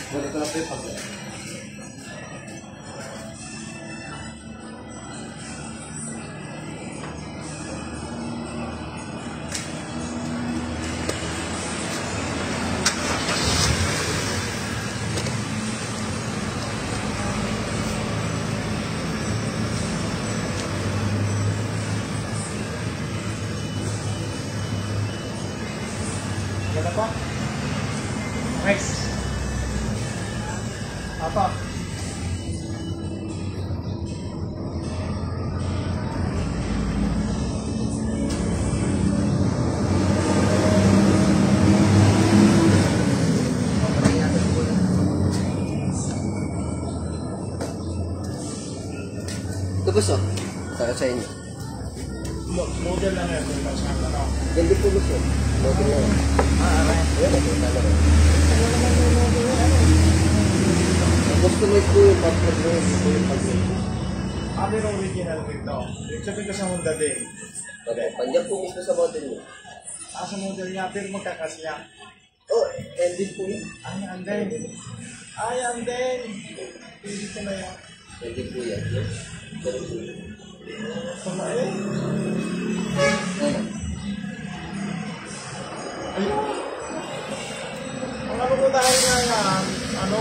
Balik ko na po yung pag Ganda po? Nice. Apa? ito gusto. Para sa inyo. Model lang yan. Kung saan na ako. Ganda po gusto. Model na yan. Aray. Ayan, ito na lang. Customize po yung pag-produce po yung pag-produce. Kami ng original rito. Yung sabi ko sa Honda din. Pandiyan po mismo sa model niyo. Sa model niya, pero magkakasya. Oh, ended po yun. Ay, anden. Ay, anden. Pili ko na yan. Ended po yan. Sama eh. Ayun. Ang ano ko dahil nga yan, ano,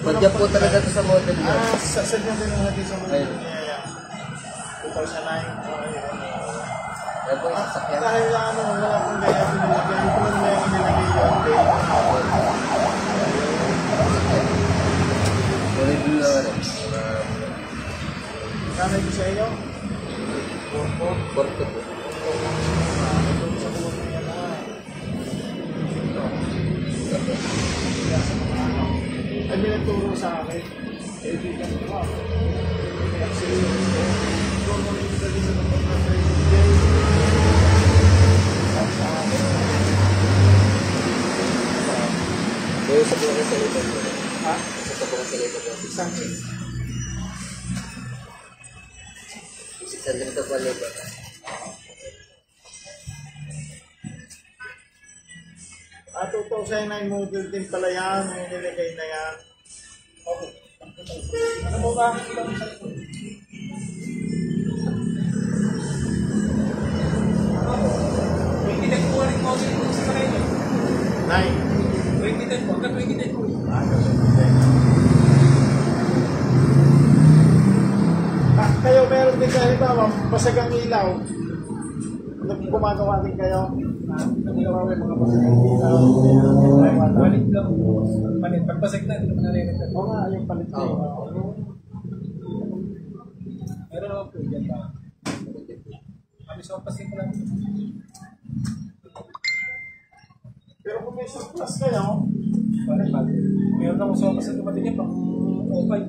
Pandiyan po talaga ito sa model niyo. sa niya din natin sa model Ayun. niya yan. 2009. Ayan po yung sasakyan. Dahil ano, wala pong gaya pinilagay. Ito lang na yung inilagay yung gaya. Original na rin. Kanay ko sa iyo? Porto po. Sa buwan niya na. Ay, may nagturo sa akin. Kaibigan ko ba? Actually, doon mo rin dali sa mga day. Sa akin. May isa po kasi sa likod po. Ha? Isa po kasi sa likod po. Sanchez. 600 ito po likod. At 2009 model din pala yan. Yung nilagay na yan. Okay. Ano mo ba ang ilang sa ito? Nine. 2010 po, hanggang 2010 po. Kayo meron din kayo ba, basagang ilaw? Gumagawa din kayo? Gumagawa may mga basagang ilaw? Palit lang. Palit. Pagpasag na, hindi naman narinig. Oo nga, yung palit ko. Meron naman po dyan ba? Kami sa pasin ko lang. Pero kung may surplus kayo, Palit. Meron akong sa pasin dumating yan pang opay.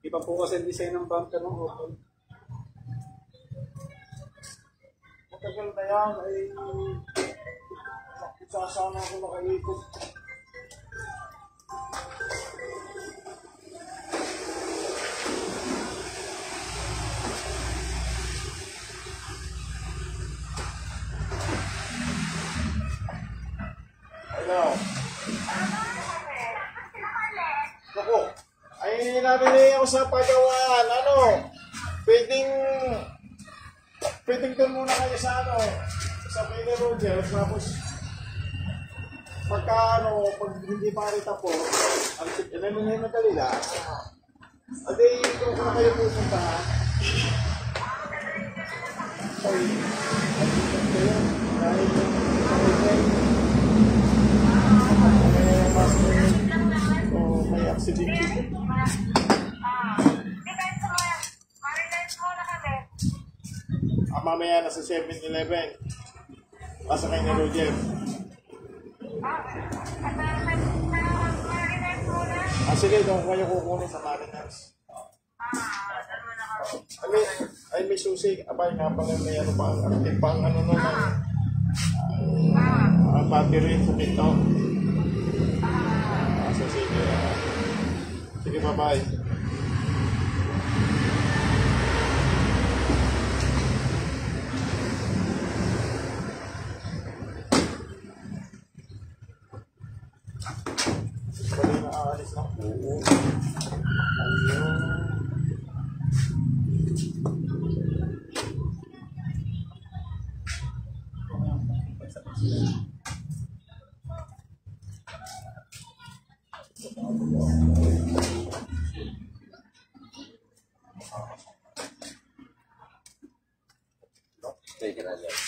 Iba po kasi ang design ng bumper ng opay. matagal na yan, ay sasama ako nakaikot. Hello. Naku, ay nabili ako sa pagawaan. Ano? Pwedeng doon muna kayo sa ano, sa Pwede Roger, tapos pagka ano, pag hindi pa rin tapos, ilan na yung nakalila, adi, kung na kayo pupunta ha? Sorry. Dahil may accident dito. Mamaya na sa 7-Eleven. Pasakay ni Roger. Sige, doon kayo kukunin sa Mariners. Ay, may susi. Abay nga pala may ano pa. Active pang ano naman. Battery sa dito. So, sige. Sige, bye-bye. nakaalis ng buo. Pwede na lang.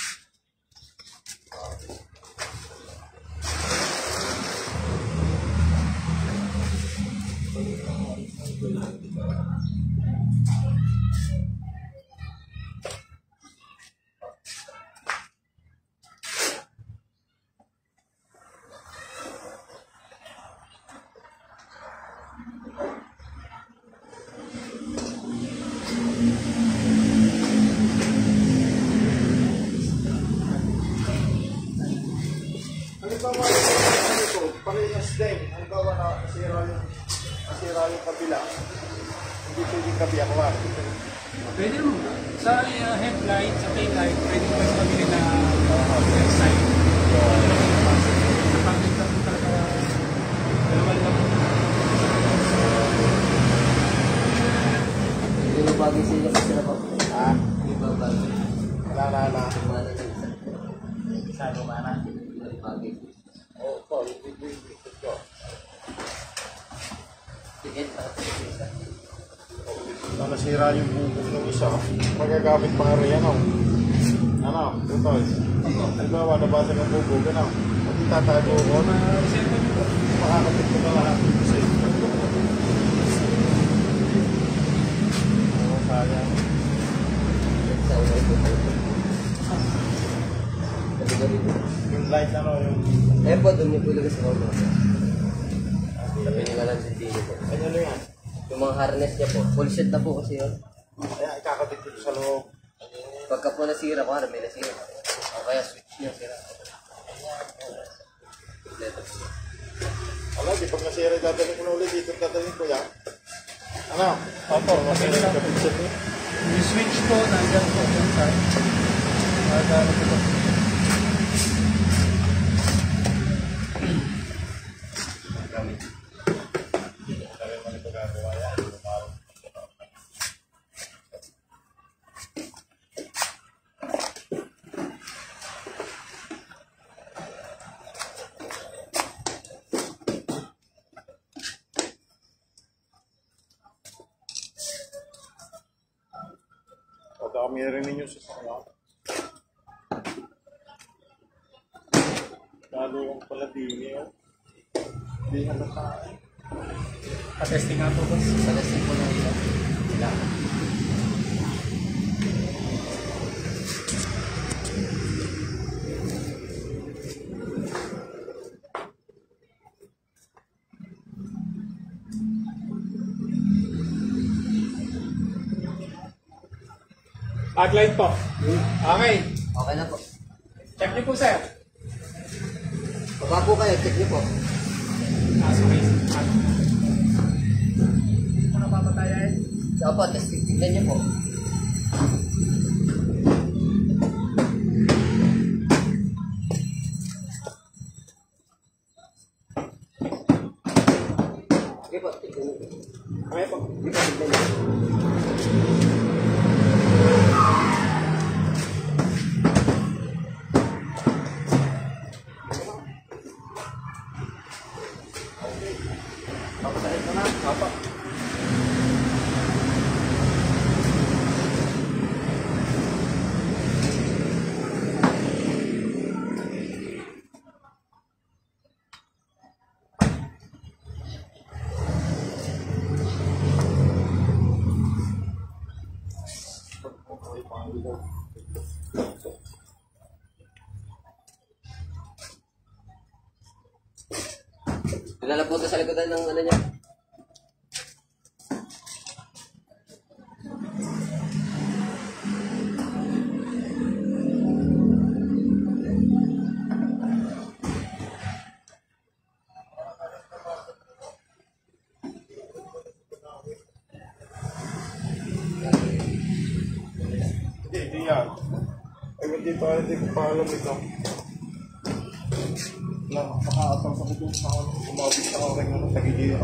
Halimbawa, ano ito, parehas din. Halimbawa na nasira yung kabila. Hindi pwedeng kabiyakuan. Pwede naman. Sa headlight, sa taillight, pwede naman pamili na side. Nakakit lang po talaga. Dalawan lang po. Hindi mo bagay sila po. Ha? Hindi ba bagay? Wala na. Kumana ng isa. Isa lumana. Hindi bagay. Oo, po. Hindi ko. Tigit na isa. Kung nasira yung bubog ng isa, magagamit pa nga rin, ano? Ano? Ito. Halimbawa, nabasa ng bubog, ano? At itatago ko na makakapit ko na lahat. Kasi, oo, sayang. Sa una ito. Gabi-gabi po. Yung light, ano, yung... Eh po, doon niyo po ilagay sa motor. Sabi niyo nga lang sa dito po. Ano lang yan? Yung mga harness niya po, full set na po kasi yun. Kaya ikakabit dito sa loob. Pagka po nasira, kuhara may nasira. O kaya switch niya sira. Alam, di pag nasira, dadalhin ko na ulit dito, dadalhin ko yan. Ano? Opo, okay lang. Yung switch po, nandyan po yung side. Nagano po po. Dami rin ninyo sa kanya. Lalo yung paladini, oh. Hindi halata. Pa-testing nga po boss. Sa lasing po na ito. Kailangan. Tagline po. Okay. Okay na po. Check niyo po sir. Baba po kayo, check niyo po. Okay. Ano papatayan? So po, tignan niyo po. Okay po, tignan niyo po. Okay po. Tignan niyo po. Apa? Dinala po ito sa likodan ng ano niya. Hindi yan. Ay, hindi ko pa alam ito. Nakaatas ako dun sa umabot sa aking tagilira.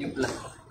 Yung plan.